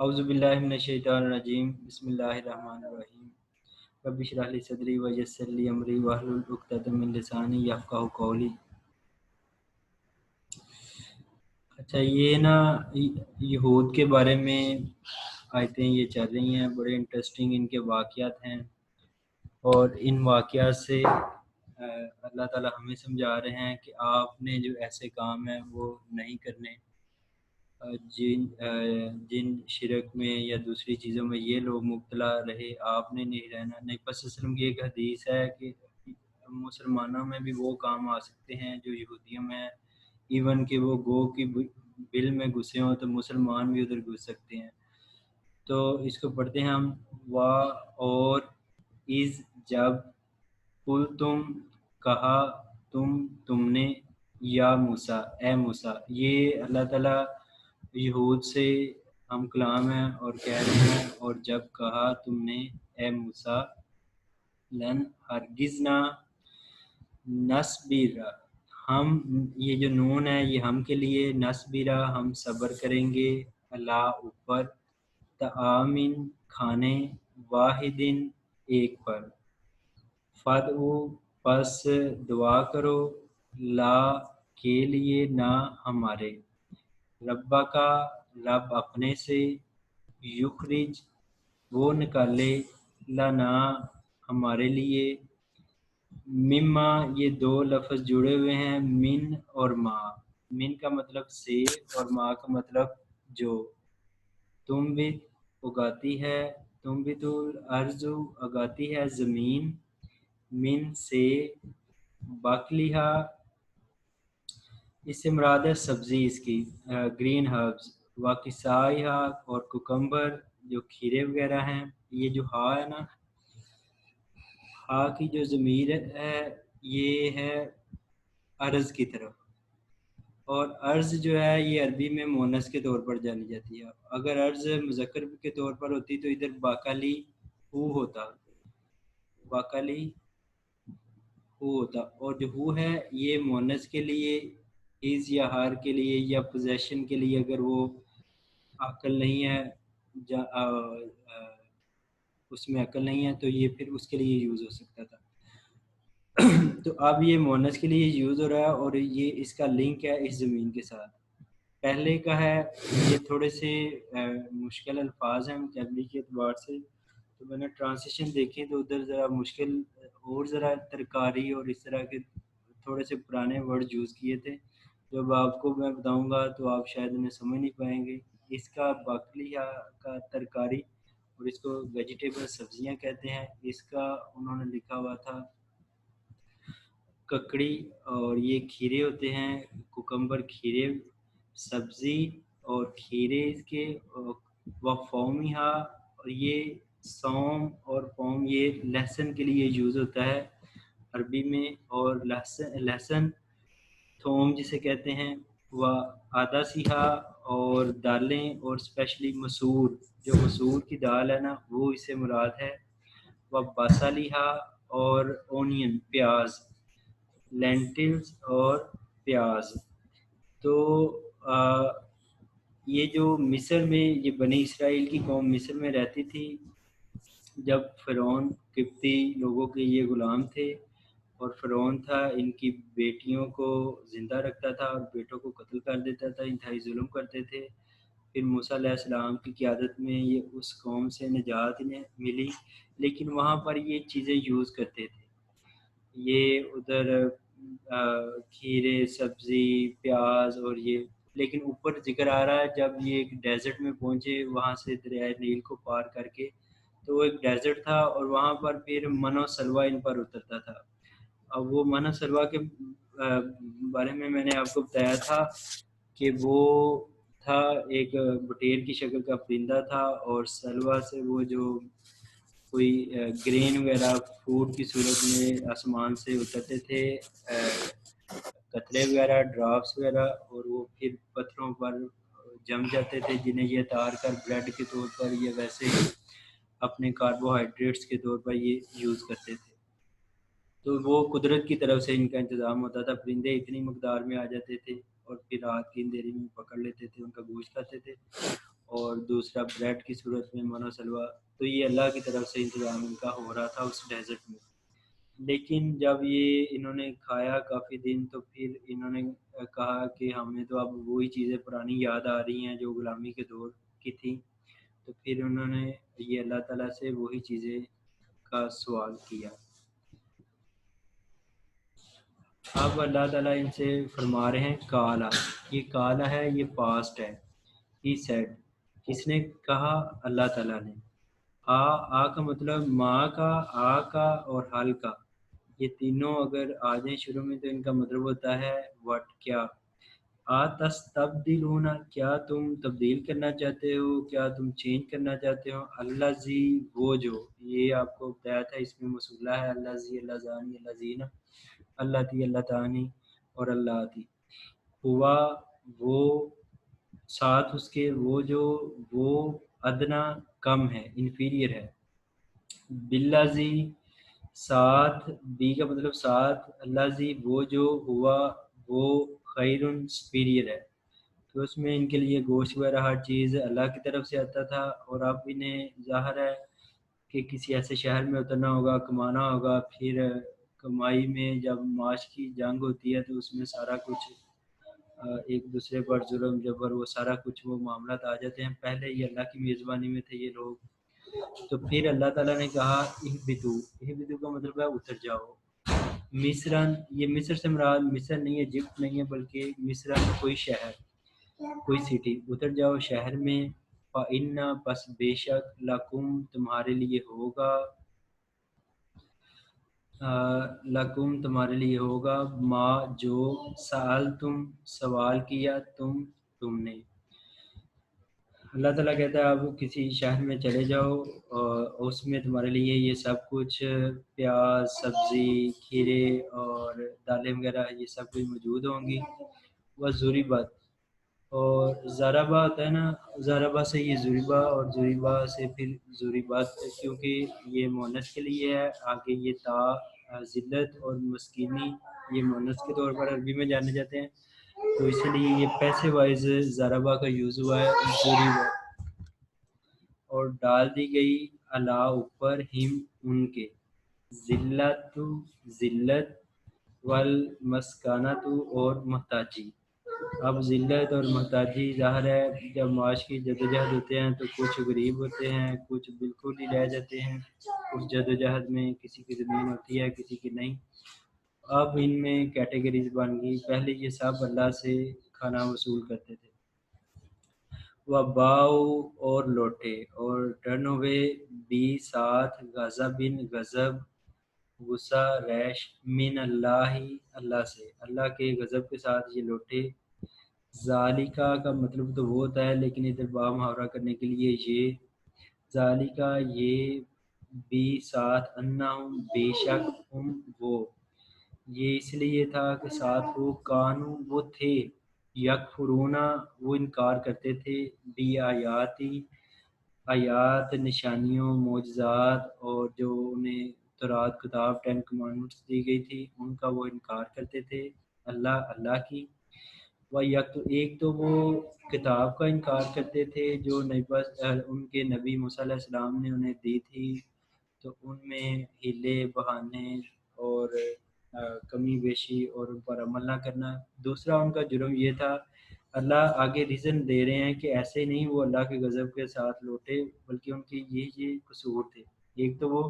اعوذ باللہ من الشیطان الرجیم بسم اللہ الرحمن الرحیم رب اشرح لی صدری ویسر لی امری واحلل عقدۃ من لسانی یفقہوا قولی۔ اچھا، یہ نا یہود کے بارے میں آیتیں یہ چل رہی ہیں، بڑے انٹرسٹنگ ان کے واقعات ہیں، اور ان واقعات سے اللہ تعالیٰ ہمیں سمجھا رہے ہیں کہ آپ نے جو ایسے کام ہیں وہ نہیں کرنے۔ جن شرک میں یا دوسری چیزوں میں یہ لوگ مبتلا رہے، آپ نے نہیں رہنا۔ نبی صلی اللہ علیہ وسلم کی ایک حدیث ہے کہ مسلمانوں میں بھی وہ کام آ سکتے ہیں جو یہودیوں میں، ایون کہ وہ گو کی بل میں گھسے ہوں تو مسلمان بھی ادھر گھس سکتے ہیں۔ تو اس کو پڑھتے ہیں ہم۔ وا اور از جب قل تم کہا تم نے یا موسیٰ اے موسیٰ، یہ اللہ تعالیٰ یہود سے ہم کلام ہیں اور کہہ رہے ہیں، اور جب کہا تم نے اے موسیٰ لن ہرگز نہ نصبر، ہم، یہ جو نون ہے یہ ہم کے لیے، نصبرہ ہم صبر کریں گے، اللہ اوپر، طعامن کھانے، واحدن ایک پر، فدعو پس دعا کرو، لا کے لیے نہ ہمارے، ربا کا رب اپنے سے، یخرج وہ نکالے، لنا ہمارے لیے، مما یہ دو لفظ جڑے ہوئے ہیں، من اور ما۔ من کا مطلب سے اور ما کا مطلب جو، تم بھی اگاتی ہے، تم بھی تو الارض اگاتی ہے زمین، من سے، باقلیہ اس سے مراد ہے سبزی اس کی، گرین ہربز، واقسائیہ اور کوکمبر جو کھیرے وغیرہ ہیں۔ یہ جو ہا ہے نا، ہا کی جو ضمیر ہے یہ ہے ارض کی طرف، اور ارض جو ہے یہ عربی میں مونس کے طور پر جانی جاتی ہے۔ اگر ارض مذکر کے طور پر ہوتی تو ادھر باقالی ہو ہوتا، باقالی ہو ہوتا، اور جو ہو ہے یہ مونس کے لیے، از یا ہار کے لیے یا پوزیشن کے لیے، اگر وہ عقل نہیں ہے اس میں عقل نہیں ہے تو یہ پھر اس کے لیے یوز ہو سکتا تھا۔ تو اب یہ مونس کے لیے یوز ہو رہا ہے، اور یہ اس کا لنک ہے اس زمین کے ساتھ۔ پہلے کا ہے یہ تھوڑے سے مشکل الفاظ ہیں وکیبلری کے اعتبار سے، تو میں نے ٹرانسلیشن دیکھی تو ادھر ذرا مشکل، اور ذرا ترکاری اور اس طرح کے تھوڑے سے پرانے ورڈ یوز کیے تھے، جب آپ کو میں بتاؤں گا تو آپ شاید انہیں سمجھ نہیں پائیں گے۔ اس کا باقلیہ کا ترکاری، اور اس کو ویجیٹیبل سبزیاں کہتے ہیں۔ اس کا انہوں نے لکھا ہوا تھا ککڑی، اور یہ کھیرے ہوتے ہیں، کوکمبر کھیرے سبزی، اور کھیرے اس کے وفومیہا، اور یہ سوم اور فوم یہ لہسن کے لیے یوز ہوتا ہے عربی میں، اور لہسن تھوم جسے کہتے ہیں، و آدھا سیہا، اور دالیں، اور اسپیشلی مسور، جو مسور کی دال ہے نا وہ اس سے مراد ہے، و باسالیہا، اور اونین پیاز، لینٹلز اور پیاز۔ تو یہ جو مصر میں یہ بنی اسرائیل کی قوم مصر میں رہتی تھی، جب فرعون قبطی لوگوں کے یہ غلام تھے، اور فرعون تھا ان کی بیٹیوں کو زندہ رکھتا تھا اور بیٹوں کو قتل کر دیتا تھا، انتہائی ظلم کرتے تھے۔ پھر موسیٰ علیہ السلام کی قیادت میں یہ اس قوم سے نجات انہیں ملی، لیکن وہاں پر یہ چیزیں یوز کرتے تھے، یہ ادھر کھیرے سبزی پیاز اور یہ، لیکن اوپر ذکر آ رہا ہے جب یہ ایک ڈیزرٹ میں پہنچے، وہاں سے دریائے نیل کو پار کر کے، تو وہ ایک ڈیزرٹ تھا، اور وہاں پر پھر من و سلوہ ان پر اترتا تھا۔ اب وہ من و سلوہ کے بارے میں نے آپ کو بتایا تھا کہ وہ تھا ایک بٹیر کی شکل کا پرندہ تھا، اور سلوہ سے وہ جو کوئی گرین وغیرہ فوڈ کی صورت میں آسمان سے اترتے تھے، قطرے وغیرہ ڈراپس وغیرہ، اور وہ پھر پتھروں پر جم جاتے تھے، جنہیں یہ اتار کر بریڈ کے طور پر یا ویسے اپنے کاربوہائیڈریٹس کے طور پر یہ یوز کرتے تھے۔ تو وہ قدرت کی طرف سے ان کا انتظام ہوتا تھا، پرندے اتنی مقدار میں آ جاتے تھے اور پھر رات کی اندھیری میں پکڑ لیتے تھے، ان کا گوشت کھاتے تھے، اور دوسرا بریڈ کی صورت میں من و سلوہ. تو یہ اللہ کی طرف سے انتظام ان کا ہو رہا تھا اس ڈیزرٹ میں. لیکن جب یہ انہوں نے کھایا کافی دن تو پھر انہوں نے کہا کہ ہمیں تو اب وہی چیزیں پرانی یاد آ رہی ہیں جو غلامی کے دور کی تھیں. تو پھر انہوں نے یہ اللہ تعالیٰ سے وہی چیزیں کا سوال کیا. اب اللہ تعالیٰ ان سے فرما رہے ہیں کالا. یہ کالا ہے، یہ پاسٹ ہے. ہی سیڈ، کس نے کہا؟ اللہ تعالیٰ نے. آ کا مطلب ماں کا، آ کا اور حل کا، یہ تینوں اگر آ جائیں شروع میں تو ان کا مطلب ہوتا ہے وٹ، کیا. تستبدلون، کیا تم تبدیل کرنا چاہتے ہو، کیا تم چینج کرنا چاہتے ہو. اللہ زی، وہ جو، یہ آپ کو بتایا تھا اس میں موصولہ ہے. اللہ زی، اللہ زانی، اللہ زینہ، اللہ تی، اللہ تانی اور اللہ تی. ہوا، وہ، ساتھ اس کے وہ جو، وہ ادنا کم ہے، انفیریئر ہے. باللازی، ساتھ، بی کا مطلب ساتھ، اللہ زی، وہ جو، ہوا وہ، خیرن، سپیریئر ہے. تو اس میں ان کے لیے گوشت وغیرہ ہر چیز اللہ کی طرف سے آتا تھا. اور اب انہیں ظاہر ہے کہ کسی ایسے شہر میں اترنا ہوگا، کمانا ہوگا. پھر کمائی میں جب معاش کی جنگ ہوتی ہے تو اس میں سارا کچھ ایک دوسرے پر ظلم جبر وہ سارا کچھ وہ معاملات آ جاتے ہیں. پہلے یہ اللہ کی میزبانی میں تھے یہ لوگ. تو پھر اللہ تعالیٰ نے کہا اہبطوا کا مطلب ہے اتر جاؤ. مصرن، یہ مصر سے مراد مصر نہیں ہے، ایجپٹ نہیں ہے، بلکہ مصرن کوئی شہر، کوئی سٹی. اتر جاؤ شہر میں. فَإِنَّ، پس بے شک، لَكُمْ، تمہارے لیے ہوگا، لَكُمْ، تمہارے لیے ہوگا، ما، جو، سألتم، سوال کیا تم نے. اللہ تعالیٰ کہتا ہے اب کسی شہر میں چلے جاؤ اور اس میں تمہارے لیے یہ سب کچھ پیاز، سبزی، کھیرے اور دالیں وغیرہ یہ سب کچھ موجود ہوں گی. وہ ضریبت، اور ضربہ ہوتا ہے نا، ضربہ سے یہ ضریبہ اور ضریبہ سے پھر ضریبت، کیونکہ یہ مونث کے لیے ہے. آگے یہ تا، ذلت اور مسکینی یہ مونث کے طور پر عربی میں جانے جاتے ہیں. تو اس لیے یہ پیسے وائز ضربہ کا یوز ہوا ہے ضریبہ. اور ڈال دی گئی اللہ اوپر، ہم، ان کے، ذلت، ذلت، والمسکانۃ، اور محتاجی. اب ذلت اور محتاجی ظاہر ہے جب معاش کی جدوجہد ہوتے ہیں تو کچھ غریب ہوتے ہیں، کچھ بالکل ہی رہ جاتے ہیں. اس جدوجہد میں کسی کی زمین ہوتی ہے کسی کی نہیں. اب ان میں کیٹیگریز بن گئی. پہلے یہ سب اللہ سے کھانا وصول کرتے تھے. وباؤ، اور لوٹے، اور ٹرن ہوئے، بی، ساتھ، غضب، غضب، غصہ، ریش، من اللہ، اللہ سے، اللہ کے غضب کے ساتھ یہ لوٹے. ذالکا کا مطلب تو وہ ہوتا ہے لیکن ادھر با محاورہ کرنے کے لیے یہ ذالکا، یہ، بھی، ساتھ، انہم، بے شک، ہم، وہ، یہ اس لیے تھا کہ ساتھ وہ، کانو، وہ تھے، یکفرونا، وہ انکار کرتے تھے، بھی آیاتی، آیات، نشانیوں، معجزات، اور جو انہیں تورات کتاب 10 کمانڈمنٹس دی گئی تھی ان کا وہ انکار کرتے تھے، اللہ کی. ایک تو وہ کتاب کا انکار کرتے تھے جو ان کے نبی موسیٰ علیہ السلام نے انہیں دی تھی. تو ان میں ہیلے بہانے اور کمی بیشی اور ان پر عمل نہ کرنا. دوسرا ان کا جرم یہ تھا، اللہ آگے ریزن دے رہے ہیں کہ ایسے نہیں وہ اللہ کے غضب کے ساتھ لوٹے بلکہ ان کے یہ قصور تھے. ایک تو وہ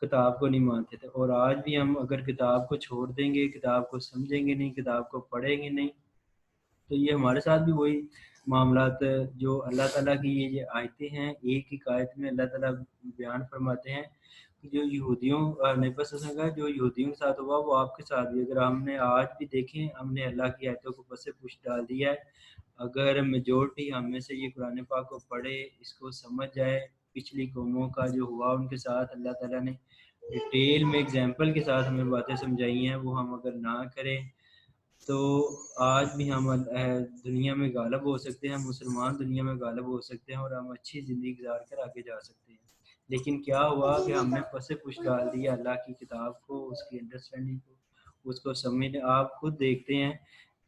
کتاب کو نہیں مانتے تھے، اور آج بھی ہم اگر کتاب کو چھوڑ دیں گے، کتاب کو سمجھیں گے نہیں، کتاب کو پڑھیں گے نہیں، تو یہ ہمارے ساتھ بھی وہی معاملات جو اللہ تعالیٰ کی یہ آیتیں ہیں. ایک ہی آیت میں اللہ تعالیٰ بیان فرماتے ہیں کہ جو یہودیوں جو یہودیوں کے ساتھ ہوا وہ آپ کے ساتھ بھی. اگر ہم نے آج بھی دیکھیں، ہم نے اللہ کی آیتوں کو پس پش ڈال دیا ہے. اگر میجورٹی ہم میں سے یہ قرآن پاک کو پڑھے، اس کو سمجھ جائے، پچھلی قوموں کا جو ہوا ان کے ساتھ اللہ تعالیٰ نے ڈیٹیل میں ایگزامپل کے ساتھ ہمیں باتیں سمجھائی ہیں، وہ ہم اگر نہ کریں تو آج بھی ہم دنیا میں غالب ہو سکتے ہیں، مسلمان دنیا میں غالب ہو سکتے ہیں اور ہم اچھی زندگی گزار کر آگے جا سکتے ہیں. لیکن کیا ہوا کہ ہم نے پس پش ڈال دیا اللہ کی کتاب کو، اس کی انڈرسٹینڈنگ کو، اس کو سمجھنے. آپ خود دیکھتے ہیں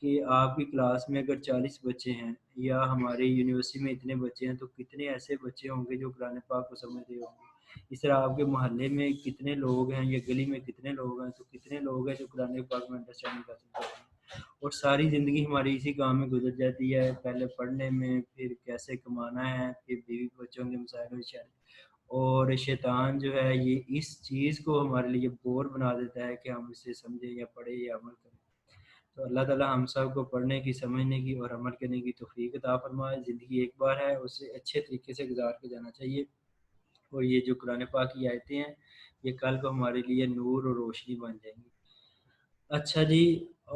کہ آپ کی کلاس میں اگر 40 بچے ہیں یا ہماری یونیورسٹی میں اتنے بچے ہیں تو کتنے ایسے بچے ہوں گے جو قرآن پاک کو سمجھ رہے ہوں گے. اس طرح آپ کے محلے میں کتنے لوگ ہیں یا گلی میں کتنے لوگ ہیں تو کتنے لوگ ہیں جو قرآن پاک میں انڈرسٹینڈنگ حاصل کرتے ہیں. اور ساری زندگی ہماری اسی کام میں گزر جاتی ہے، پہلے پڑھنے میں، پھر کیسے کمانا ہے، پھر بیوی بچوں کے مسائل و شائل. اور شیطان جو ہے یہ اس چیز کو ہمارے لیے بور بنا دیتا ہے کہ ہم اسے سمجھیں یا پڑھیں یا عمل کریں. تو اللہ تعالیٰ ہم سب کو پڑھنے کی، سمجھنے کی اور عمل کرنے کی توفیق عطا فرمائے. زندگی ایک بار ہے، اسے اچھے طریقے سے گزار کے جانا چاہیے. اور یہ جو قرآن پاک کی آیتیں ہیں یہ کل کو ہمارے لیے نور اور روشنی بن جائیں گی. اچھا جی،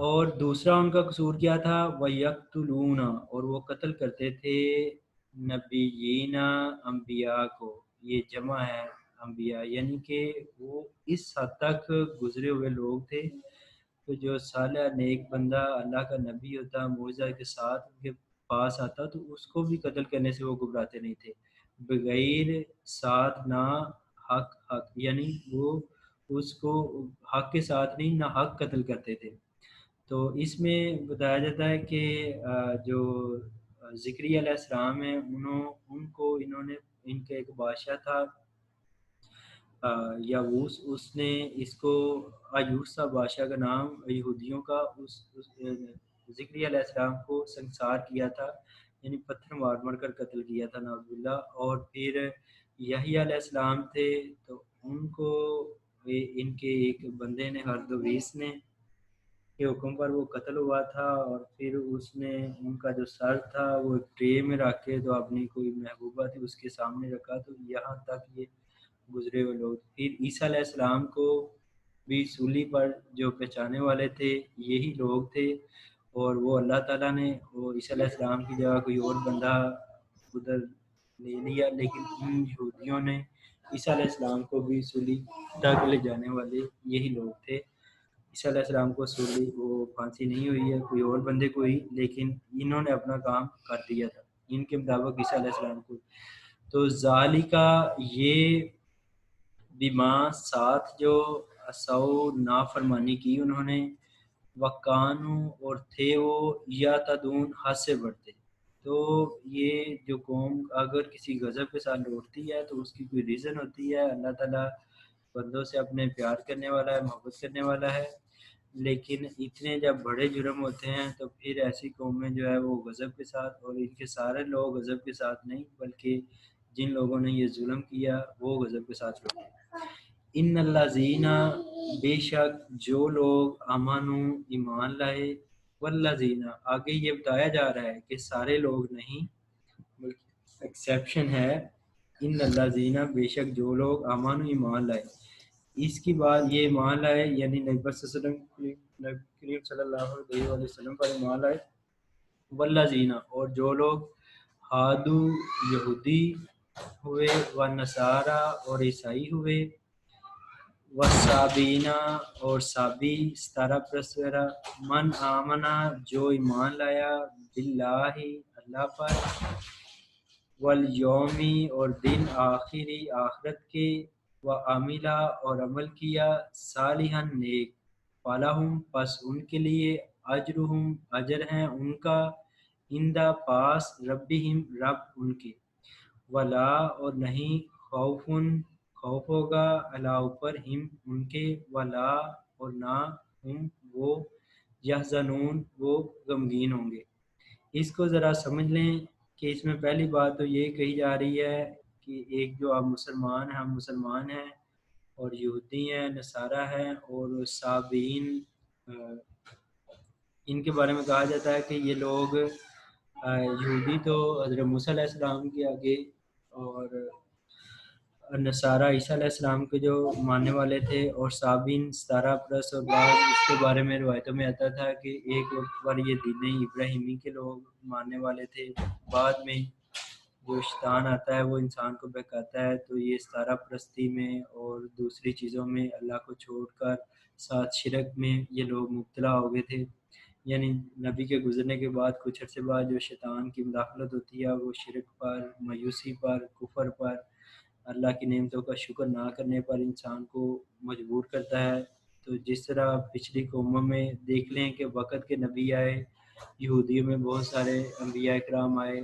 اور دوسرا ان کا قصور کیا تھا؟ وَيَقْتُلُونَ، اور وہ قتل کرتے تھے نبیین، انبیاء کو. یہ جمع ہے انبیاء، یعنی کہ وہ اس حد تک گزرے ہوئے لوگ تھے تو جو صالح نیک بندہ اللہ کا نبی ہوتا، معجزہ کے ساتھ ان کے پاس آتا تو اس کو بھی قتل کرنے سے وہ گھبراتے نہیں تھے. بغیر ساتھ نہ حق، یعنی وہ اس کو حق کے ساتھ نہیں، نہ حق قتل کرتے تھے. تو اس میں بتایا جاتا ہے کہ جو زکریا علیہ السلام ہیں ان کو انہوں نے، ان کا ایک بادشاہ تھا یاوس، اس نے اس کو، ایوس تھا بادشاہ کا نام یہودیوں کا، اس زکریا علیہ السلام کو سنسار کیا تھا، یعنی پتھر مار مار کر قتل کیا تھا نعوذ باللہ. اور پھر یحییٰ علیہ السلام تھے تو ان کو ان کے ایک بندے نے، ہردویس نے کے حکم پر وہ قتل ہوا تھا. اور پھر اس نے ان کا جو سر تھا وہ ٹرے میں رکھ کے تو اپنی کوئی محبوبہ تھی اس کے سامنے رکھا. تو یہاں تک یہ گزرے ہوئے لوگ. پھر عیسیٰ علیہ السلام کو بھی سولی پر جو پہچانے والے تھے یہی لوگ تھے. اور وہ اللہ تعالیٰ نے وہ عیسیٰ علیہ السلام کی جگہ کوئی اور بندہ ادھر لے لیا، لیکن ان یہودیوں نے عیسیٰ علیہ السلام کو بھی سولی تک لے جانے والے یہی لوگ تھے. عیسیٰ علیہ السلام کو سولی وہ پھانسی نہیں ہوئی ہے، کوئی اور بندے کو ہوئی، لیکن انہوں نے اپنا کام کر دیا تھا ان کے مطابق عیسیٰ علیہ السلام کو. تو ذالکا، یہ بیما ساتھ جو سو نافرمانی کی انہوں نے، وقانو، اور تھے وہ یا تدون، حد سے بڑھتے. تو یہ جو قوم اگر کسی غضب کے ساتھ لوٹتی ہے تو اس کی کوئی ریزن ہوتی ہے. اللہ تعالیٰ بندوں سے اپنے پیار کرنے والا ہے، محبت کرنے والا ہے، لیکن اتنے جب بڑے جرم ہوتے ہیں تو پھر ایسی قومیں جو ہے وہ غضب کے ساتھ، اور ان کے سارے لوگ غضب کے ساتھ نہیں بلکہ جن لوگوں نے یہ ظلم کیا وہ غضب کے ساتھ ہوتے ہیں. ان الذین، بے شک جو لوگ امنوا، ایمان لائے، والذین، آگے یہ بتایا جا رہا ہے کہ سارے لوگ نہیں بلکہ ایکسیپشن ہے. ان الذین، بے شک جو لوگ امنوا، ایمان لائے. اس کی بعد یہ ایمان لائے یعنی نبی صلی اللہ علیہ وسلم پر ایمان لائے. والذین، اور جو لوگ ہادو، یہودی ہوئے، ونصارا، اور عیسائی ہوئے، والصابین، اور صابی 17 من آمنا، جو ایمان لایا، باللہ، اللہ پر، والیومی، اور دن آخری، آخرت کے، وعملا، اور عمل کیا، صالحا، نیک، فلہم، پس ان کے لیے، اجرہم، اجر ہیں ان کا، عند، پاس، ربہم، رب ان کے، ولا، اور نہیں، خوف، خوف ہوگا، علی، اوپر، ہم، ان کے، ولا، اور نہ، ہم، وہ، یحزنون، وہ غمگین ہوں گے. اس کو ذرا سمجھ لیں کہ اس میں پہلی بات تو یہ کہی جا رہی ہے کہ ایک جو آپ مسلمان ہیں، ہم مسلمان ہیں، اور یہودی ہیں، نصارہ ہیں، اور صابئین، ان کے بارے میں کہا جاتا ہے کہ یہ لوگ یہودی تو حضرت موسیٰ علیہ السلام کے آگے، اور نصارہ عیسیٰ علیہ السلام کے جو ماننے والے تھے، اور صابین 17+. اور بعض اس کے بارے میں روایتوں میں آتا تھا کہ ایک وقت پر یہ دین ابراہیمی کے لوگ ماننے والے تھے. بعد میں جو شیطان آتا ہے وہ انسان کو بہکاتا ہے تو یہ 17 میں اور دوسری چیزوں میں اللہ کو چھوڑ کر ساتھ شرک میں یہ لوگ مبتلا ہو گئے تھے. یعنی نبی کے گزرنے کے بعد کچھ عرصے بعد جو شیطان کی مداخلت ہوتی ہے وہ شرک پر، مایوسی پر، کفر پر، اللہ کی نعمتوں کا شکر نہ کرنے پر انسان کو مجبور کرتا ہے تو جس طرح پچھلی قوموں میں دیکھ لیں کہ وقت کے نبی آئے، یہودیوں میں بہت سارے انبیاء کرام آئے،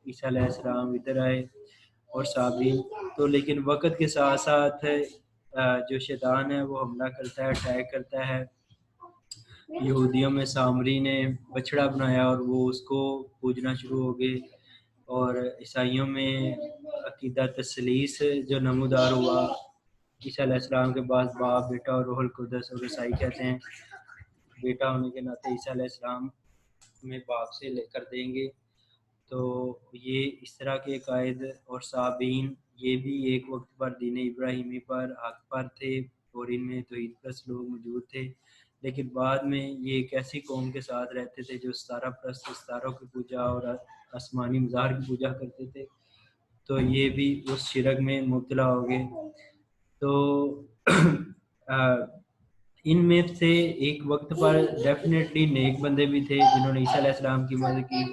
عیسیٰ علیہ السلام ادھر آئے اور صابین، تو لیکن وقت کے ساتھ ساتھ جو شیطان ہے وہ حملہ کرتا ہے، اٹیک کرتا ہے۔ یہودیوں میں سامری نے بچڑا بنایا اور وہ اس کو پوجنا شروع ہو گئے، اور عیسائیوں میں عقیدہ تثلیث جو نمودار ہوا، عیسیٰ علیہ السلام کے بعد باپ، بیٹا اور روح القدس، اور عیسائی کہتے ہیں بیٹا ہونے کے ناطے عیسیٰ علیہ السلام میں باپ سے لے کر دیں گے۔ تو یہ اس طرح کے عقائد اور صابین یہ بھی ایک وقت پر دین ابراہیمی پر حق پر تھے اور ان میں توحید پرست لوگ موجود تھے، لیکن بعد میں یہ ایک ایسی قوم کے ساتھ رہتے تھے جو ستارہ پرست، ستاروں کی پوجا اور آسمانی مظاہر کی پوجا کرتے تھے، تو یہ بھی اس شرک میں مبتلا ہو گئے۔ تو ان میں سے ایک وقت پر ڈیفینیٹلی نیک بندے بھی تھے جنہوں نے عیسیٰ علیہ السلام کی مدد کی،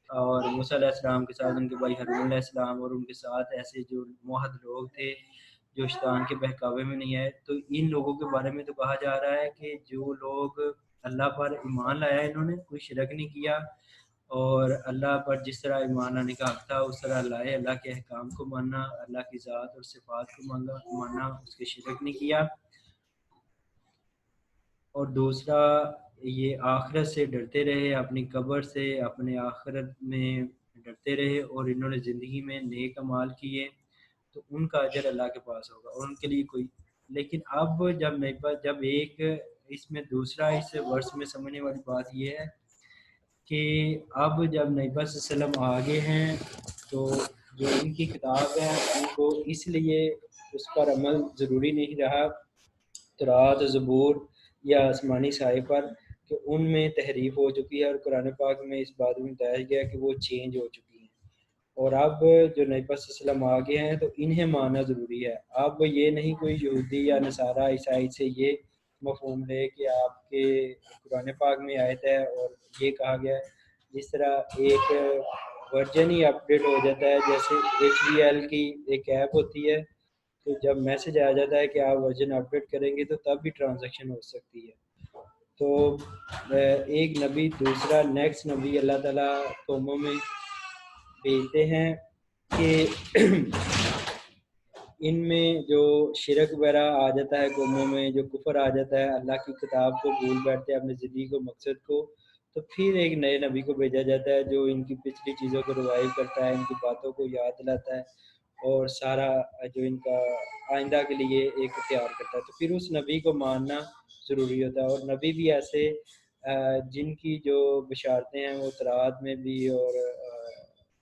اور موسیٰ علیہ السلام کے ساتھ ان کے بھائی ہارون علیہ السلام، اور ان کے ساتھ ایسے جو موحد لوگ تھے جو شیطان کے بہکاوے میں نہیں آئے۔ تو ان لوگوں کے بارے میں تو کہا جا رہا ہے کہ جو لوگ اللہ پر ایمان لایا، انہوں نے کوئی شرک نہیں کیا، اور اللہ پر جس طرح ایمان لانے کا حق تھا اس طرح لائے، اللہ کے احکام کو ماننا، اللہ کی ذات اور صفات کو ماننا، اس کے شرک نہیں کیا۔ اور دوسرا یہ آخرت سے ڈرتے رہے، اپنی قبر سے، اپنے آخرت میں ڈرتے رہے، اور انہوں نے زندگی میں نیک اعمال کیے تو ان کا اجر اللہ کے پاس ہوگا، اور ان کے لیے کوئی۔ لیکن اب جب ایک اس میں دوسرا اس ورس میں سمجھنے والی بات یہ ہے کہ اب جب نبی صلی اللہ علیہ وسلم آگے ہیں تو جو ان کی کتاب ہے ان کو اس لیے اس پر عمل ضروری نہیں رہا، تورات، زبور یا آسمانی صحائف پر، کہ ان میں تحریف ہو چکی ہے، اور قرآن پاک میں اس بات میں بتایا گیا کہ وہ چینج ہو چکی ہیں، اور اب جو نبی صلی اللہ علیہ وسلم آگے ہیں تو انہیں ماننا ضروری ہے۔ اب یہ نہیں کوئی یہودی یا نصارہ عیسائی سے یہ مفہوم لے کہ آپ کے قرآن پاک میں آیت ہے اور یہ کہا گیا ہے، جس طرح ایک ورژن ہی اپڈیٹ ہو جاتا ہے، جیسے HDL کی ایک ایپ ہوتی ہے، تو جب میسج آ جاتا ہے کہ آپ ورژن اپڈیٹ کریں گے تو تب بھی ٹرانزیکشن ہو سکتی ہے۔ تو ایک نبی دوسرا نیکسٹ نبی اللہ تعالیٰ قوموں میں بھیجتے ہیں کہ ان میں جو شرک وغیرہ آ جاتا ہے قوموں میں، جو کفر آ جاتا ہے، اللہ کی کتاب کو بھول بیٹھتے ہیں، اپنے زندگی کو، مقصد کو، تو پھر ایک نئے نبی کو بھیجا جاتا ہے جو ان کی پچھلی چیزوں کو ریوائو کرتا ہے، ان کی باتوں کو یاد دلاتا ہے، اور سارا جو ان کا آئندہ کے لیے ایک تیار کرتا ہے۔ تو پھر اس نبی کو ماننا ضروری ہوتا ہے، اور نبی بھی ایسے جن کی جو بشارتیں ہیں وہ تورات میں بھی اور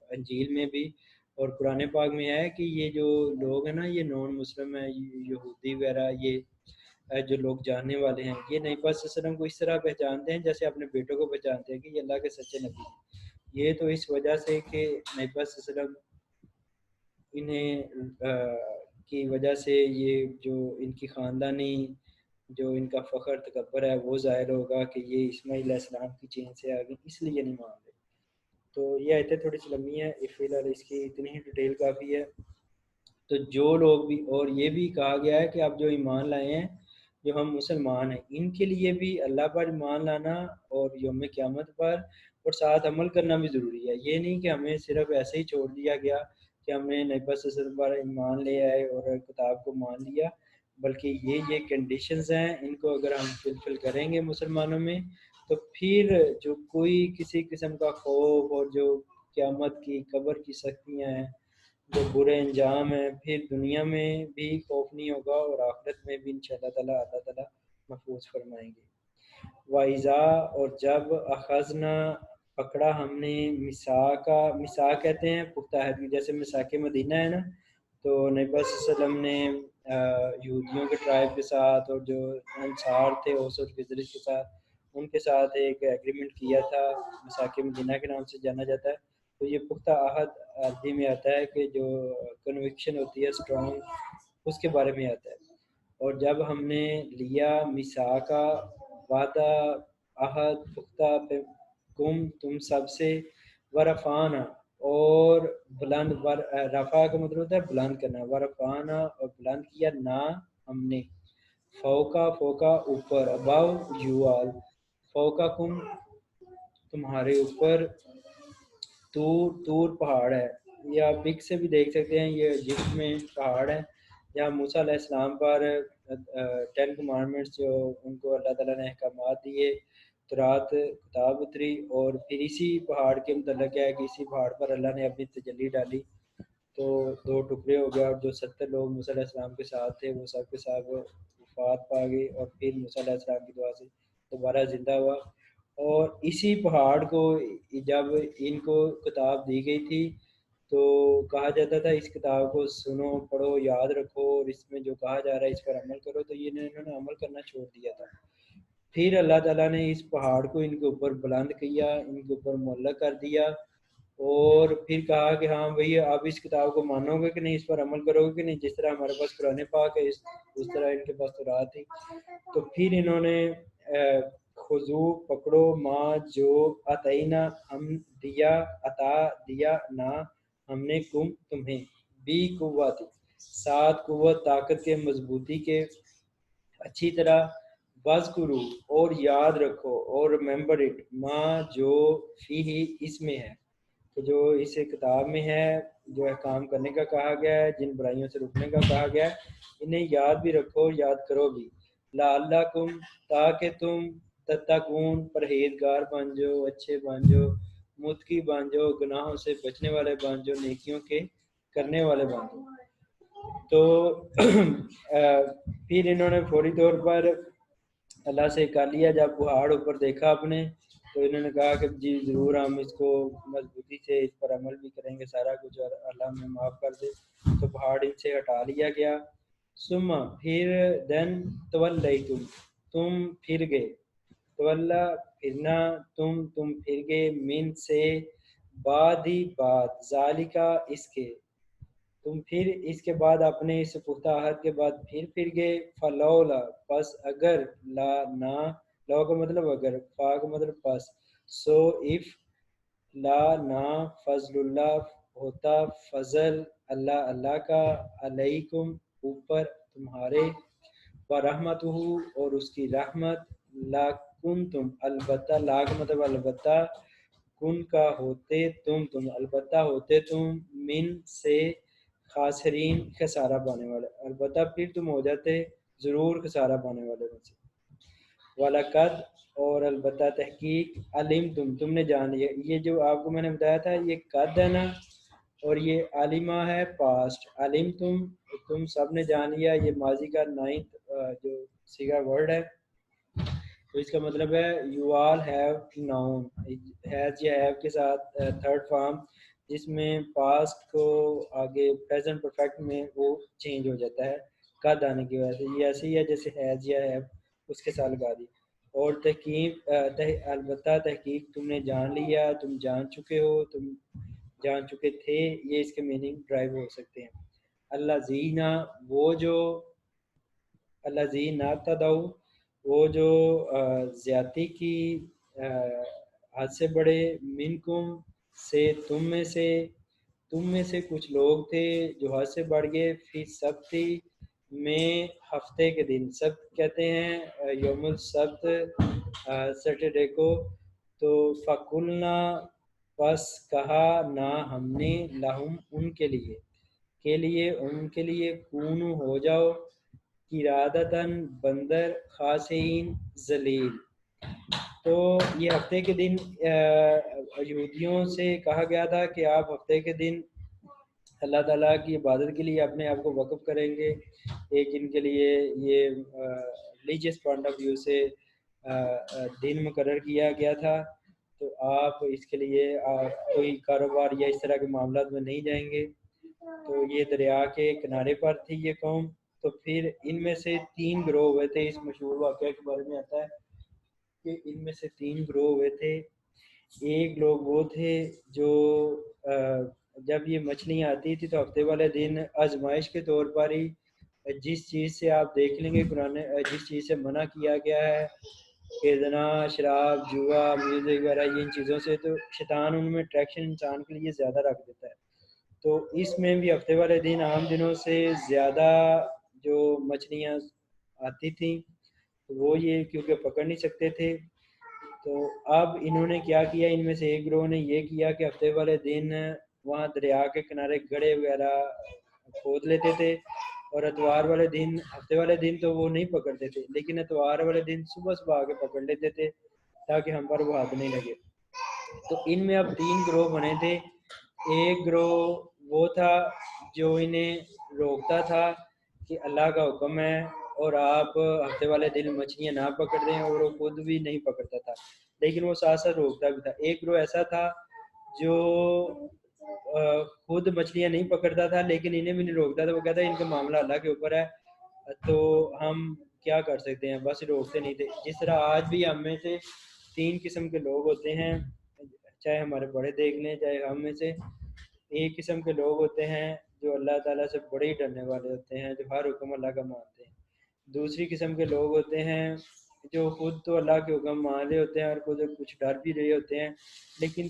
انجیل میں بھی اور قرآن پاک میں ہے کہ یہ جو لوگ ہیں نا، یہ نان مسلم ہیں، یہودی وغیرہ، یہ جو لوگ جاننے والے ہیں، یہ نبی پاک صلی اللہ علیہ وسلم کو اس طرح پہچانتے ہیں جیسے اپنے بیٹوں کو پہچانتے ہیں کہ یہ اللہ کے سچے نبی ہیں۔ یہ تو اس وجہ سے کہ نبی پاک صلی اللہ علیہ وسلم انہیں کی وجہ سے یہ جو ان کی خاندانی جو ان کا فخر تکبر ہے وہ ظاہر ہوگا کہ یہ اسماعیل علیہ السلام کی چین سے آگے، اس لیے نہیں مان رہے۔ تو یہ آیتیں تھوڑی سی لمبی ہیں، فی الحال اس کی اتنی ہی ڈیٹیل کافی ہے۔ تو جو لوگ بھی، اور یہ بھی کہا گیا ہے کہ آپ جو ایمان لائے ہیں، جو ہم مسلمان ہیں، ان کے لیے بھی اللہ پر ایمان لانا اور یوم قیامت پر اور ساتھ عمل کرنا بھی ضروری ہے۔ یہ نہیں کہ ہمیں صرف ایسے ہی چھوڑ دیا گیا کہ ہم نے نبی صلی اللہ علیہ وسلم پر ایمان لے آئے اور کتاب کو مان لیا، بلکہ یہ کنڈیشنز ہیں، ان کو اگر ہم فلفل کریں گے مسلمانوں میں تو پھر جو کوئی کسی قسم کا خوف اور جو قیامت کی قبر کی سختیاں ہیں، جو برے انجام ہیں، پھر دنیا میں بھی خوف نہیں ہوگا اور آخرت میں بھی انشاءاللہ تعالیٰ اللہ تعالیٰ محفوظ فرمائیں گے۔ وَإِذَا، اور جب اخذنا پکڑا ہم نے، میثاقا، میثاق کہتے ہیں پختہ عہد کی، جیسے میثاق مدینہ ہے نا، تو نبی صلی اللہ علیہ وسلم نے یہودیوں کے ٹرائب کے ساتھ اور جو انصار تھے اوس اور خزرج کے ساتھ، ان کے ساتھ ایک ایگریمنٹ کیا تھا، میثاق مدینہ کے نام سے جانا جاتا ہے۔ تو یہ پختہ عہد عربی میں آتا ہے کہ جو کنوکشن ہوتی ہے اسٹرانگ، اس کے بارے میں آتا ہے۔ اور جب ہم نے لیا میثاقا، وعدہ، عہد، پختہ پہ، تم سب سے، ورفعنا، اور بلند، رفع کا مطلب ہوتا ہے بلند کرنا، ورفعنا، اور بلند کیا، نہ ہم نے، فوقا فوقا اوپر، اباؤ یو آل، فوقا کم تمہارے اوپر، طور طور پہاڑ ہے، یہ آپ پک سے بھی دیکھ سکتے ہیں، یہ ایجپٹ میں پہاڑ ہے جہاں موسیٰ علیہ السلام پر 10 کمانڈمنٹس جو ان کو اللہ تعالیٰ نے احکامات دیے، تورات کتاب اتری، اور پھر اسی پہاڑ کے متعلق ہے کہ اسی پہاڑ پر اللہ نے اپنی تجلی ڈالی تو 2 ٹکڑے ہو گیا، اور جو 70 لوگ موسیٰ علیہ السلام کے ساتھ تھے وہ سب کے ساتھ وفات پا گئی، اور پھر موسیٰ علیہ السلام کی دعا سے دوبارہ زندہ ہوا۔ اور اسی پہاڑ کو جب ان کو کتاب دی گئی تھی تو کہا جاتا تھا اس کتاب کو سنو، پڑھو، یاد رکھو، اور اس میں جو کہا جا رہا ہے اس پر عمل کرو، تو یہ انہوں نے عمل کرنا چھوڑ دیا تھا۔ پھر اللہ تعالیٰ نے اس پہاڑ کو ان کے اوپر بلند کیا، ان کے اوپر معلق کر دیا، اور پھر کہا کہ ہاں بھئی آپ اس کتاب کو مانو گے کہ نہیں، اس پر عمل کرو گے کہ نہیں، جس طرح ہمارے پاس قرآن پاک ہے اس طرح ان کے پاس تورات تھی۔ تو پھر انہوں نے خضو پکڑو، ماں جو عطینا ہم دیا، عطا دیا نا ہم نے کم تمہیں، بھی قوت ساتھ قوت، طاقت کے، مضبوطی کے، اچھی طرح، وذکرو اور یاد رکھو، اور ریممبر اٹ ماں جو فی ہی اس میں ہے، کہ جو اس کتاب میں ہے، جو احکام کرنے کا کہا گیا ہے، جن برائیوں سے رکنے کا کہا گیا ہے، انہیں یاد بھی رکھو، یاد کرو بھی، لعلکم تاکہ تم تتقون پرہیزگار بن جاؤ، اچھے بن جاؤ، متقی بن جاؤ، گناہوں سے بچنے والے بن جاؤ، نیکیوں کے کرنے والے بن جاؤ۔ تو پھر انہوں نے فوری طور پر اللہ سے کر لیا، جب پہاڑ اوپر دیکھا اپنے تو انہوں نے کہا کہ جی ضرور ہم اس کو مضبوطی سے اس پر عمل بھی کریں گے، سارا کچھ، اور اللہ ہمیں معاف کر دے۔ تو پہاڑ ان سے ہٹا لیا گیا، ثم پھر، دین تولیتم تم پھر گئے، تولا پھرنا، تم پھر گئے، من سے، بعد ہی بعد، ذالکا اس کے، تم پھر اس کے بعد اپنے اس پختہ عہد کے بعد پھر گئے، فلولا پس اگر، لا نہ، لو کا مطلب اگر، فا کا مطلب پس، سو اف، لا نہ، فضل اللہ ہوتا فضل اللہ، اللہ کا، علیکم اوپر تمہارے، ورحمتہ اور اس کی رحمت، لا کنتم البتہ، لا کا مطلب البتہ، کن کا ہوتے تم البتہ ہوتے تم، من سے خاسرین خسارہ پانے والے، البتہ پھر تم ہو جاتے ضرور خسارہ پانے والے میں سے۔ وَلَقَدْ اور البتہ تحقیق، علم تم نے جان لیا، یہ جو آپ کو میں نے بتایا تھا یہ قد ہے نا، اور یہ عالمہ ہے پاسٹ، علم تم سب نے جان لیا، یہ ماضی کا 9th جو صیغہ ورڈ ہے، تو اس کا مطلب ہے you all have known, has یا ہیو کے ساتھ تھرڈ فارم، جس میں پاسٹ کو آگے پریزنٹ پرفیکٹ میں وہ چینج ہو جاتا ہے قد آنے کی وجہ سے، یہ ایسے ہی ہے جیسے ہیز یا ہیو اس کے ساتھ لگا دی۔ اور تحقیق البتہ تحقیق تم نے جان لیا، تم جان چکے ہو، تم جان چکے تھے، یہ اس کے میننگ ڈرائیو ہو سکتے ہیں۔ اللہ زینہ وہ جو، اللہ زینہ تدعو وہ جو زیادتی کی حد سے بڑے، منکم سے تم میں سے کچھ لوگ تھے جو حد سے بڑھ گئے، فی سبتی میں ہفتے کے دن، سبت کہتے ہیں یوم السبت سیٹرڈے کو، تو فقلنا پس کہا نا ہم نے، لہم ان کے لیے کونو ہو جاؤ، قرادتاً بندر، خاسئین ذلیل۔ تو یہ ہفتے کے دن یہودیوں سے کہا گیا تھا کہ آپ ہفتے کے دن اللہ تعالیٰ کی عبادت کے لیے اپنے آپ کو وقف کریں گے، ایک ان کے لیے یہ ریلیجیس پوائنٹ آف ویو سے دن مقرر کیا گیا تھا، تو آپ اس کے لیے کوئی کاروبار یا اس طرح کے معاملات میں نہیں جائیں گے۔ تو یہ دریا کے کنارے پر تھی یہ قوم، تو پھر ان میں سے 3 گروہ ہوئے تھے، اس مشہور واقعہ کے بارے میں آتا ہے کہ ان میں سے 3 گروہ ہوئے تھے۔ ایک لوگ وہ تھے جو جب یہ مچھلیاں آتی تھی تو ہفتے والے دن آزمائش کے طور پر ہی جس چیز سے آپ دیکھ لیں گے قرآن جس چیز سے منع کیا گیا ہے کہ زنا، شراب، جوا، میوزک وغیرہ، یہ ان چیزوں سے، تو شیطان ان میں اٹریکشن انسان کے لیے زیادہ رکھ دیتا ہے، تو اس میں بھی ہفتے والے دن عام دنوں سے زیادہ جو مچھلیاں آتی تھیں، تو وہ یہ کیونکہ پکڑ نہیں سکتے تھے، تو اب انہوں نے کیا کیا، ان میں سے ایک گروہ نے یہ کیا کہ ہفتے والے دن وہاں دریا کے کنارے گڑھے وغیرہ کھود لیتے تھے، اور اتوار والے دن، ہفتے والے دن تو وہ نہیں پکڑتے تھے، لیکن اتوار والے دن صبح صبح آ کے پکڑ لیتے تھے تاکہ ہم پر وہ ہاتھ نہیں لگے۔ تو ان میں اب 3 گروہ بنے تھے۔ ایک گروہ وہ تھا جو انہیں روکتا تھا کہ اللہ کا حکم ہے اور آپ ہفتے والے دن مچھلیاں نہ پکڑ دیں، اور وہ خود بھی نہیں پکڑتا تھا لیکن وہ ساتھ ساتھ روکتا بھی تھا۔ ایک گروہ ایسا تھا جو خود مچھلیاں نہیں پکڑتا تھا لیکن انہیں بھی نہیں روکتا تھا، وہ کہتا ہے ان کا معاملہ اللہ کے اوپر ہے تو ہم کیا کر سکتے ہیں، بس روکتے نہیں تھے۔ جس طرح آج بھی ہم میں سے 3 قسم کے لوگ ہوتے ہیں، چاہے ہمارے بڑے دیکھ لیں چاہے ہم میں سے، ایک قسم کے لوگ ہوتے ہیں جو اللہ تعالیٰ سے بڑے ہی ڈرنے والے ہوتے ہیں، جو ہر حکم اللہ کا مانتے ہیں۔ دوسری قسم کے لوگ ہوتے ہیں جو خود تو اللہ کے حکم مان رہے ہوتے ہیں اور خود کچھ ڈر بھی رہے ہوتے ہیں لیکن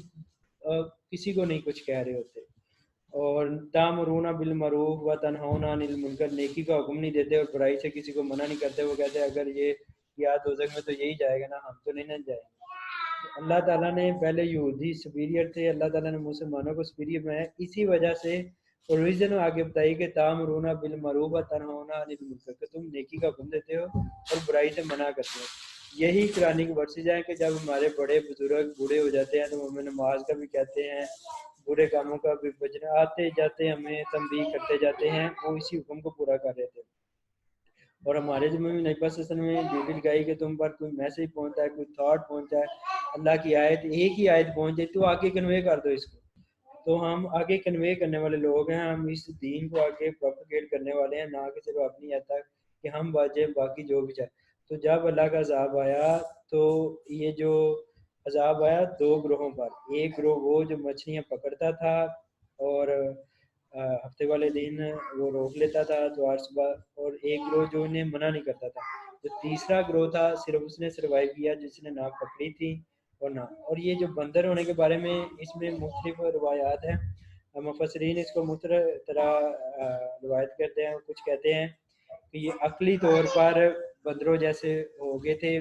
کسی کو نہیں کچھ کہہ رہے ہوتے، اور تامرون بالمعروف و تنہون عن المنکر، نیکی کا حکم نہیں دیتے اور برائی سے کسی کو منع نہیں کرتے۔ وہ کہتے ہیں اگر یہ کیا دوزخ میں تو یہی جائے گا نا، ہم تو نہیں نہ جائیں گے۔ اللہ تعالیٰ نے پہلے یہودی سپیریئر تھے، اللہ تعالیٰ نے مسلمانوں کو سپیریئر بنایا، اسی وجہ سے اور ریزن آگے بتائی کہ تامرون بالمعروف و تنہون عن المنکر، کہ تم نیکی کا حکم دیتے ہو اور برائی سے منع کرتے ہو۔ یہی قرآن کی ورسز ہے کہ جب ہمارے بڑے بزرگ بوڑھے ہو جاتے ہیں تو ہمیں نماز کا بھی کہتے ہیں، برے کاموں کا بھی بچنا، آتے جاتے ہمیں تنبیہ کرتے جاتے ہیں، وہ اسی حکم کو پورا کر رہے تھے۔ اور ہمارے ذمہ میں نبی صلی اللہ علیہ وسلم نے ڈیوٹی لگائی کہ تم پر کوئی میسج پہنچتا ہے، کوئی تھاٹ پہنچتا ہے، اللہ کی آیت، ایک ہی آیت پہنچ جائے تو آگے کنوے کر دو اس کو۔ تو ہم آگے کنوے کرنے والے لوگ ہیں، ہم اس دین کو آگے پروپیگیٹ کرنے والے ہیں، نہ کہ صرف اپنی حد تک کہ ہم باجے باقی جو بھی چاہے۔ تو جب اللہ کا عذاب آیا تو یہ جو عذاب آیا 2 گروہوں پر، ایک گروہ وہ جو مچھلیاں پکڑتا تھا اور ہفتے والے دن وہ روک لیتا تھا اتوار صبح، اور ایک گروہ جو انہیں منع نہیں کرتا تھا۔ جو تیسرا گروہ تھا صرف اس نے سروائیو کیا جس نے نہ پکڑی تھی اور نہ، اور یہ جو بندر ہونے کے بارے میں اس میں مختلف روایات ہیں، مفسرین اس کو مختلف طرح روایت کرتے ہیں، کچھ کہتے ہیں کہ یہ عقلی طور پر بندروں جیسے ہو گئے تھے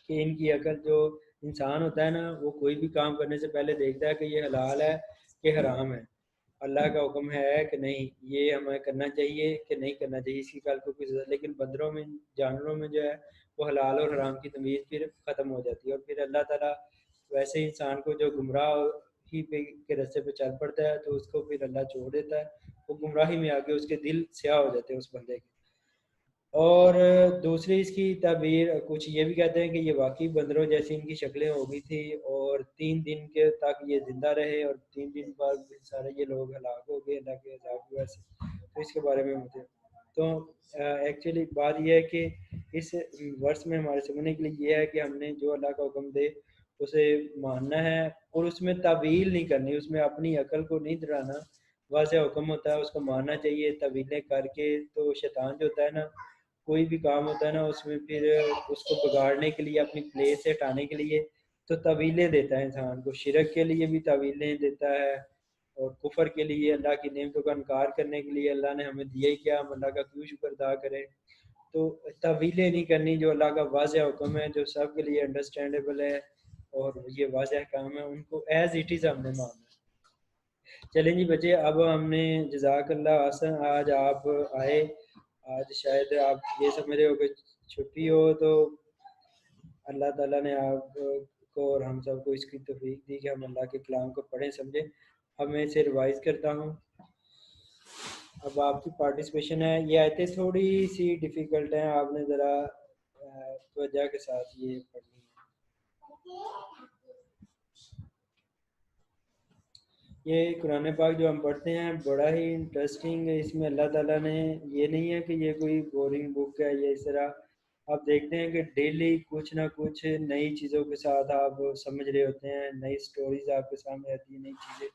کہ ان کی عقل، جو انسان ہوتا ہے نا وہ کوئی بھی کام کرنے سے پہلے دیکھتا ہے کہ یہ حلال ہے کہ حرام ہے، اللہ کا حکم ہے کہ نہیں، یہ ہمیں کرنا چاہیے کہ نہیں کرنا چاہیے، اس کی کل کو کوئی سزا۔ لیکن بندروں میں، جانوروں میں جو ہے وہ حلال اور حرام کی تمیز پھر ختم ہو جاتی ہے، اور پھر اللہ تعالیٰ ویسے انسان کو جو گمراہ ہی کے راستے پہ چل پڑتا ہے تو اس کو پھر اللہ چھوڑ دیتا ہے، وہ گمراہی میں آ کے اس کے دل سیاہ ہو جاتے ہیں اس بندے کے۔ اور دوسری اس کی تعبیر کچھ یہ بھی کہتے ہیں کہ یہ واقعی بندروں جیسی ان کی شکلیں ہو گئی تھی، اور 3 دن کے تک یہ زندہ رہے، اور 3 دن بعد سارے یہ لوگ ہلاک ہو گئے اللہ کے عذاب کی وجہ سے۔ تو اس کے بارے میں مجھے تو ایکچولی بات یہ ہے کہ اس ورس میں ہمارے سمجھنے کے لیے یہ ہے کہ ہم نے جو اللہ کا حکم دے اسے ماننا ہے، اور اس میں تعویل نہیں کرنی، اس میں اپنی عقل کو نہیں دڑانا، واضح حکم ہوتا ہے اس کو ماننا چاہیے۔ تعویلیں کر کے تو شیطان جو ہوتا ہے نا، کوئی بھی کام ہوتا ہے نا اس میں پھر اس کو بگاڑنے کے لیے، اپنی پلیس سے ہٹانے کے لیے تو تعویلیں دیتا ہے انسان کو، شرک کے لیے بھی تعویلیں دیتا ہے، اور کفر کے لیے، اللہ کی نعمتوں کا انکار کرنے کے لیے، اللہ نے ہمیں دیا ہی کیا، ہم اللہ کا کیوں شکر ادا کریں۔ تو تعویلیں نہیں کرنی، جو اللہ کا واضح حکم ہے جو سب کے لیے انڈرسٹینڈیبل ہے اور یہ واضح کام ہے، ان کو ایز اٹ از ہم نے ماننا ہے۔ چلیں جی بچے، اب ہم نے جزاک اللہ حسن، آج آپ آئے، آج شاید آپ یہ سمجھ رہے ہو کہ چھٹی ہو، تو اللہ تعالیٰ نے آپ کو اور ہم سب کو اس کی توفیق دی کہ ہم اللہ کے کلام کو پڑھیں سمجھیں۔ اب میں اسے ریوائز کرتا ہوں، اب آپ کی پارٹیسپیشن ہے۔ یہ آیتیں تھوڑی سی ڈیفیکلٹ ہیں، آپ نے ذرا توجہ کے ساتھ یہ پڑھنی ہے۔ یہ قرآن پاک جو ہم پڑھتے ہیں بڑا ہی انٹرسٹنگ ہے، اس میں اللہ تعالیٰ نے، یہ نہیں ہے کہ یہ کوئی بورنگ بک ہے یا اس طرح، آپ دیکھتے ہیں کہ ڈیلی کچھ نہ کچھ نئی چیزوں کے ساتھ آپ سمجھ رہے ہوتے ہیں، نئی سٹوریز آپ کے سامنے آتی ہیں، نئی چیزیں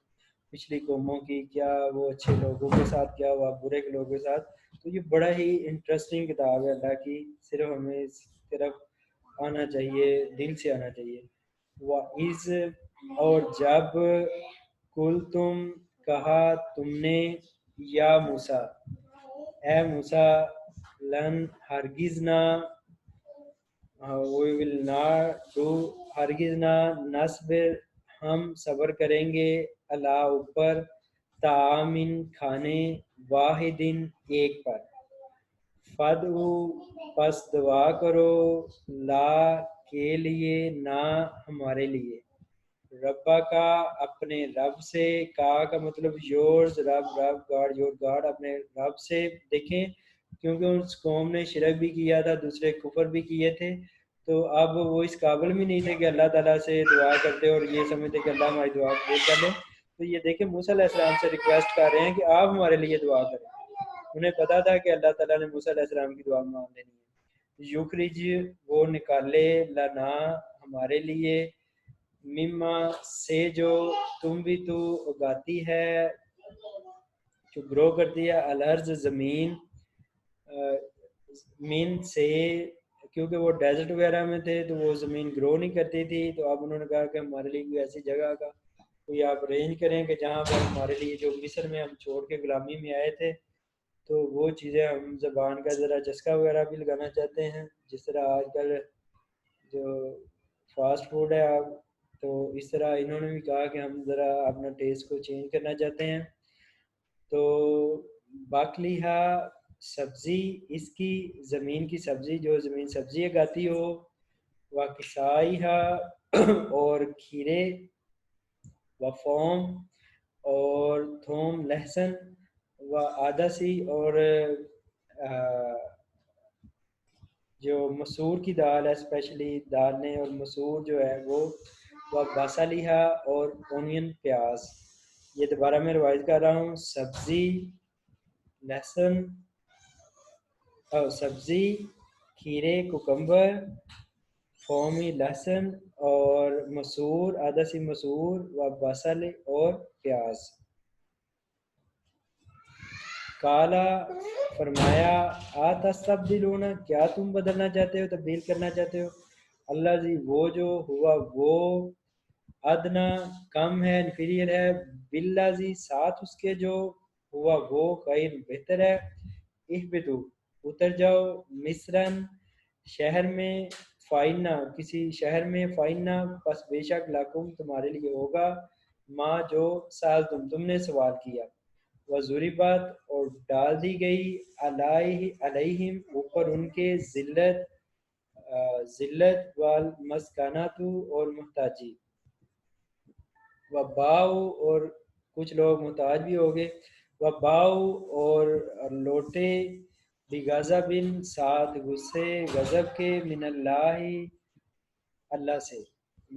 پچھلی قوموں کی، کیا وہ اچھے لوگوں کے ساتھ کیا ہوا، برے کے لوگوں کے ساتھ۔ تو یہ بڑا ہی انٹرسٹنگ کتاب ہے اللہ کی، صرف ہمیں اس طرف آنا چاہیے، دل سے آنا چاہیے۔ وَإِذْ، اور جب، کل تم، کہا تم نے، یا موسیٰ، اے موسیٰ، لن ہرگز نہ we will not do ہرگز نہ نصبر ہم صبر کریں گے اللہ اوپر طعامن کھانے واحدن ایک پر فدعو پس دعا کرو لا کے لیے نہ ہمارے لیے ربا کا اپنے رب سے کا مطلب یورز رب گاڈ یور گاڈ اپنے رب سے. دیکھیں کیونکہ اس قوم نے شرک بھی کیا تھا دوسرے کفر بھی کیے تھے تو اب وہ اس قابل بھی نہیں تھے کہ اللہ تعالیٰ سے دعا کرتے اور یہ سمجھتے کہ اللہ ہماری دعا قبول کر لے. تو یہ دیکھیں موسیٰ علیہ السلام سے ریکویسٹ کر رہے ہیں کہ آپ ہمارے لیے دعا کریں. انہیں پتا تھا کہ اللہ تعالیٰ نے موسیٰ علیہ السلام کی دعا مان لینی ہے. یخرج وہ نکالے لنا ہمارے لیے مما سے جو تم بھی تو اگاتی ہے جو گرو کرتی ہے الارض زمین من سے کیونکہ وہ ڈیزرٹ وغیرہ میں تھے تو وہ زمین گرو نہیں کرتی تھی. تو اب انہوں نے کہا کہ ہمارے لیے کوئی ایسی جگہ کا کوئی آپ ارینج کریں کہ جہاں پر ہمارے لیے جو مصر میں ہم چھوڑ کے غلامی میں آئے تھے تو وہ چیزیں ہم زبان کا ذرا چسکا وغیرہ بھی لگانا چاہتے ہیں. جس طرح آج کل جو فاسٹ فوڈ ہے اب تو اس طرح انہوں نے بھی کہا کہ ہم ذرا اپنا ٹیسٹ کو چینج کرنا چاہتے ہیں. تو باقلیہ سبزی اس کی زمین کی سبزی جو زمین سبزی اگاتی ہو واقعیہ اور کھیرے وفوم اور تھوم لہسن و آدسی اور جو مسور کی دال ہے اسپیشلی دالیں اور مسور جو ہے وہ باسالیہ اور اونین پیاز. یہ دوبارہ میں روایت کر رہا ہوں سبزی لہسن سبزی کھیرے کوکمبر فومی لہسن اور مسور آدھا سی مسور و بصل اور پیاز. کالا فرمایا آتستبدلون کیا تم بدلنا چاہتے ہو تبدیل کرنا چاہتے ہو اللہ جی وہ جو ہوا وہ ادنا کم ہے انفیریئر ہے باللہ جی ساتھ اس کے جو ہوا وہ خیر بہتر ہے. اہبتو اتر جاؤ مصرن شہر میں فائنہ کسی شہر میں فائنہ پس بے شک لاکم تمہارے لیے ہوگا ماں جو سال تم نے سوال کیا. وضربت اور ڈال دی گئی علیہم اوپر ان کے ذلت والمسکنات اور محتاجی وباؤ اور کچھ لوگ محتاج بھی ہو گئے وباؤ اور لوٹے بغضب ساتھ غصے غضب کے من اللہ سے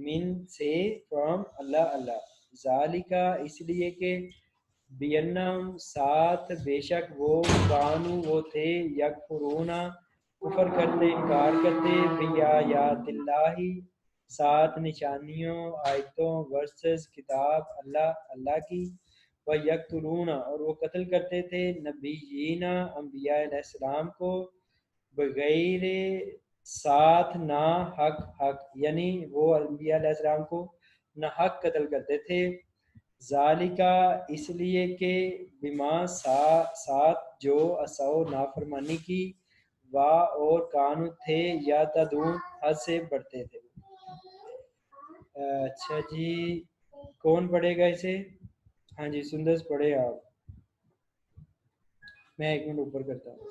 من سے فرام اللہ ذالکا اس لیے کہ بینہم ساتھ بے شک وہ کانو وہ تھے یکفرونا کفر کرتے انکار کرتے بیایات اللہ ساتھ نشانیوں آیتوں ورسز کتاب اللہ کی ویقتلون اور وہ قتل کرتے تھے نبیین انبیاء علیہ السلام کو بغیر ساتھ نہ حق یعنی وہ انبیاء علیہ السلام کو نہ حق قتل کرتے تھے. ذالکا اس لیے کہ بما ساتھ جو اسو نافرمانی کی وا اور کانو تھے یا تدون حد سے بڑھتے تھے. اچھا جی کون پڑھے گا اسے؟ ہاں جی سندس پڑھے آپ. میں ایک منٹ اوپر کرتا ہوں.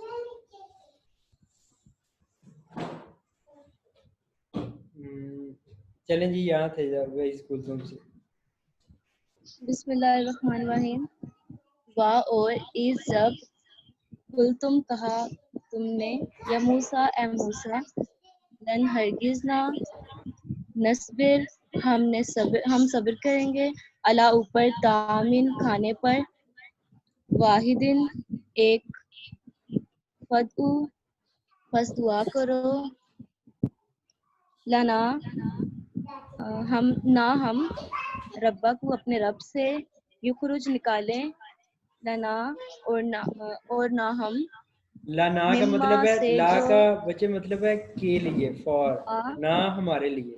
چلیں جی یہاں تھے اسکول تم سے. بسم اللہ الرحمن الرحیم. وا اور اس جب کل تم کہا تم نے یا موسیٰ اے موسیٰ لن ہرگز نہ نصبر ہم صبر کریں گے اللہ اوپر طعامن کھانے پر واحدن ایک فدعو پس دعا کرو لنا ہم ربا کو اپنے رب سے یخرج نکالیں لنا اور نہ ہم لا کا مطلب ہے لا کا بچے مطلب ہے کے لیے فار نہ ہمارے لیے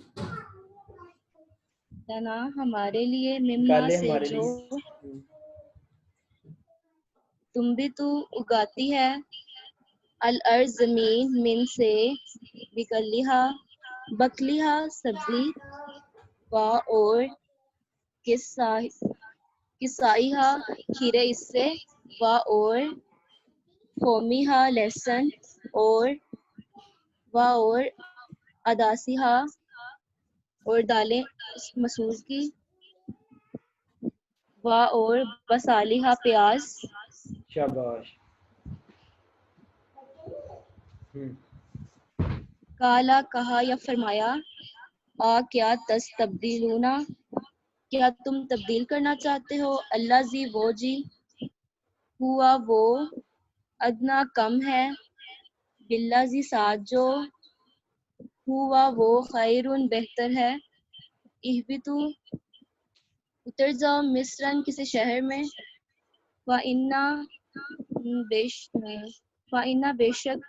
لنا ہمارے لیے مما سے جو تم بھی تو اگاتی ہے الارض زمین، من سے، بکلیہا بکلیہا سبزی، وا اور کسائیہا کھیرے اس سے، وا اور قومیہا لہسن، اور وا اور اداسیہا اور دالیں مسور کی، وا اور بصالیہا پیاز. شاباش. کالا کہا یا فرمایا، کیا تستبدلون، کیا تم تبدیل کرنا چاہتے ہو، اللہ زی وہ جی، ہوا وہ، ادنا کم ہے، باللہ زی ساتھ جو، ہوا وہ خیرون بہتر ہے، اہبتو اتر جاؤ، مصرن کسی شہر میں، وَإِنَّ بے شک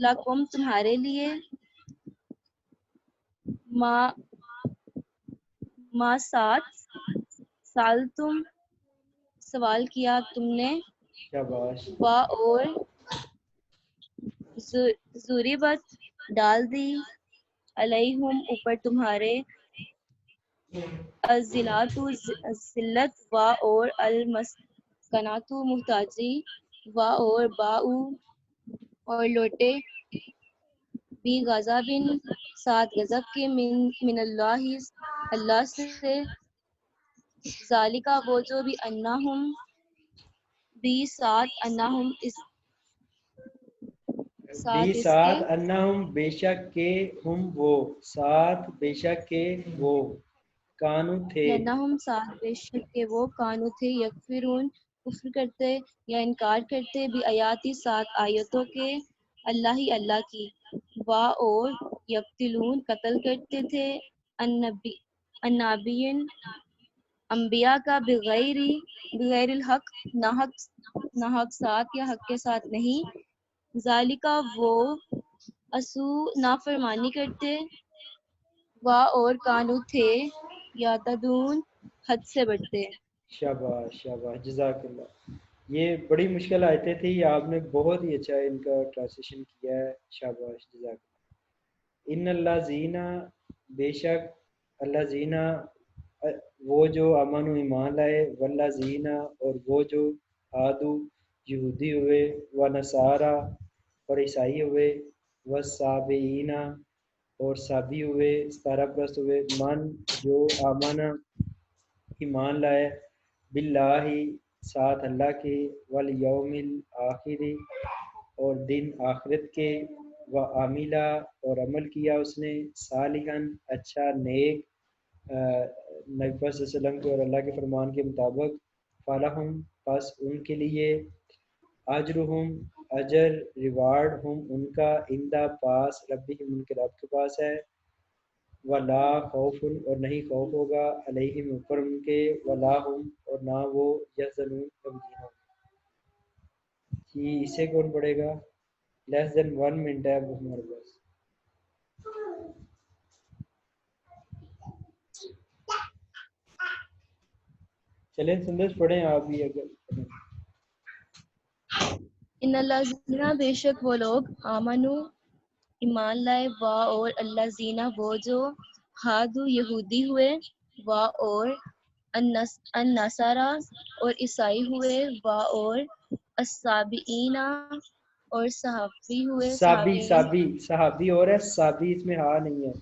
لَکُم تمہارے لیے، ما ساتھ، سال تم سوال کیا تم نے، شاباش. وا اور ضربت ڈال دی، علیہم اوپر تمہارے، الذلات ذلت، وا اور المسکنات محتاجی، وا اور باؤ اور لوٹے، بی غضبن ساتھ غضب کے، من اللہ اللہ سے، ذالکا وہ جو، بھی انہم بھی ساتھ، انہم اس بھی ساتھ اس کے، ساتھ انہم بے شک کہ ہم وہ، ساتھ بے شک کہ وہ، کانو تھے، لنہم ساتھ بے شک کہ وہ، کانو تھے، یکفرون کفر کرتے یا انکار کرتے، بھی آیاتی ساتھ آیتوں کے، اللہ ہی اللہ کی، وا اور یقتلون قتل کرتے تھے، النبیین انبیاء کا، بغیر الحق ناحق ساتھ یا حق کے ساتھ نہیں، ذالکا وہ، اسو نافرمانی کرتے، وا اور کانو تھے، یعتدون حد سے بڑھتے. شاباش شاباش جزاک اللہ. یہ بڑی مشکل آیتیں تھی، آپ نے بہت ہی اچھا ان کا ٹرانسلیشن کیا ہے، شاباش جزاک اللہ. ان اللہ زینا بے شک اللہ زینا وہ جو امن و ایمان لائے، واللہ زینا اور وہ جو ہادو یہودی ہوئے، و نصارہ اور عیسائی ہوئے، و صابئینہ اور صابی ہوئے، ستارہ پرست ہوئے، من جو آمانہ ایمان لائے، باللہ ساتھ اللہ کے، والیوم الآخر اور دن آخرت کے، وعاملہ اور عمل کیا اس نے، صالحاً اچھا نیک، نبی صلی اللہ علیہ وسلم کے اور اللہ کے فرمان کے مطابق، فلہم پس ان کے لیے، اجرہم اجر ریوارڈ، ہم ان کا، عندہ پاس، ربہم ان کے رب کے پاس ہے، ولا خوف اور نہیں خوف ہوگا، علیہم اوپر ان کے، ولا ہم اور نہ وہ، یحزنون غمگین ہوں. جی اسے کون پڑھے گا؟ لیس دین 1 منٹ ہے اب ہمارے پاس. چلیں سندس پڑھیں آپ بھی اگر پڑھیں. ان الذین بے شک وہ لوگ، آمنو ایمان لائے، وا اور اللہ زینا وہ جو، ہادو یہودی ہوئے، وا اور النصارہ اور عیسائی ہوئے، وا اور الصابئین اور صحابی ہوئے، صحابی اور ہے، صحابی اس میں ہاں نہیں ہے.